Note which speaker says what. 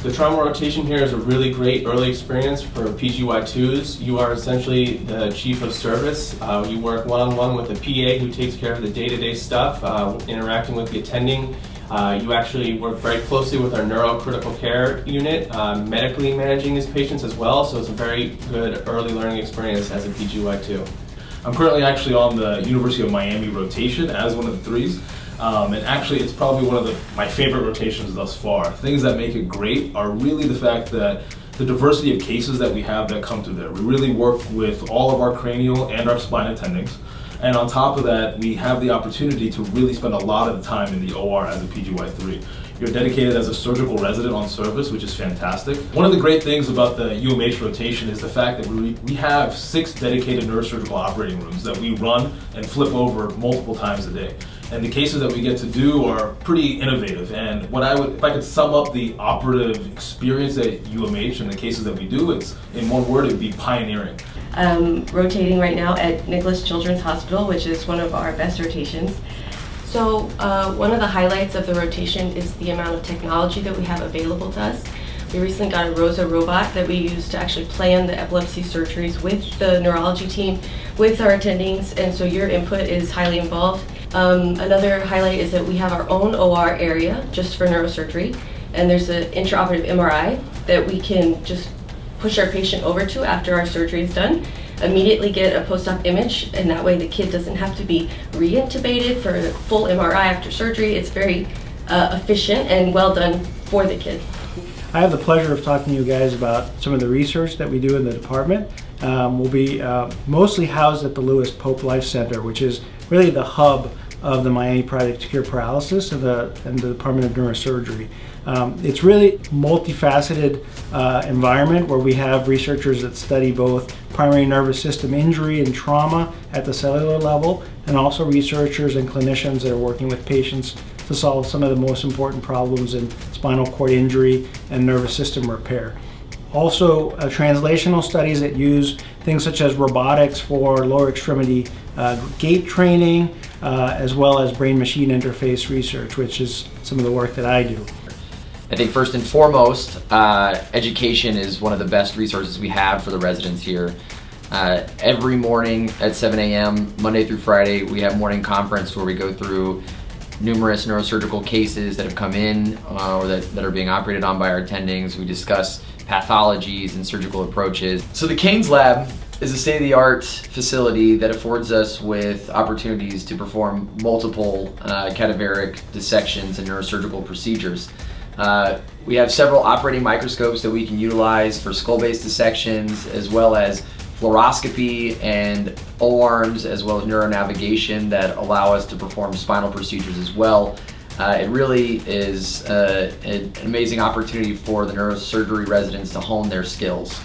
Speaker 1: The trauma rotation here is a really great early experience for PGY2s. You are essentially the chief of service. You work one-on-one with a PA who takes care of the day-to-day stuff, interacting with the attending. You actually work very closely with our neurocritical care unit, medically managing these patients as well, so it's a very good early learning experience as a PGY2.
Speaker 2: I'm currently actually on the University of Miami rotation as one of the threes. And actually it's probably one of my favorite rotations thus far. Things that make it great are really the fact that the diversity of cases that we have that come through there. We really work with all of our cranial and our spine attendings. And on top of that, we have the opportunity to really spend a lot of the time in the OR as a PGY3. You're dedicated as a surgical resident on service, which is fantastic. One of the great things about the UMH rotation is the fact that we have 6 dedicated neurosurgical operating rooms that we run and flip over multiple times a day. And the cases that we get to do are pretty innovative. And if I could sum up the operative experience at UMH and the cases that we do, it's in one word, it'd be pioneering.
Speaker 3: Rotating right now at Nicholas Children's Hospital, which is one of our best rotations. So one of the highlights of the rotation is the amount of technology that we have available to us. We recently got a ROSA robot that we use to actually plan the epilepsy surgeries with the neurology team, with our attendings, and so your input is highly involved. Another highlight is that we have our own OR area just for neurosurgery, and there's an intraoperative MRI that we can just push our patient over to after our surgery is done, immediately get a post-op image, and that way the kid doesn't have to be re-intubated for a full MRI after surgery. It's very efficient and well done for the kid.
Speaker 4: I have the pleasure of talking to you guys about some of the research that we do in the department. We'll be mostly housed at the Lewis Pope Life Center, which is really the hub of the Miami Project to Cure Paralysis and the Department of Neurosurgery. It's really multifaceted environment where we have researchers that study both primary nervous system injury and trauma at the cellular level, and also researchers and clinicians that are working with patients to solve some of the most important problems in spinal cord injury and nervous system repair. Also, translational studies that use things such as robotics for lower extremity gait training, as well as brain-machine interface research, which is some of the work that I do.
Speaker 5: I think first and foremost, education is one of the best resources we have for the residents here. Every morning at 7 a.m., Monday through Friday, we have morning conference where we go through numerous neurosurgical cases that have come in or that are being operated on by our attendings. We discuss pathologies and surgical approaches. So the Canes Lab is a state-of-the-art facility that affords us with opportunities to perform multiple cadaveric dissections and neurosurgical procedures. We have several operating microscopes that we can utilize for skull-based dissections, as well as fluoroscopy and O-arms, as well as neuronavigation that allow us to perform spinal procedures as well. It really is an amazing opportunity for the neurosurgery residents to hone their skills.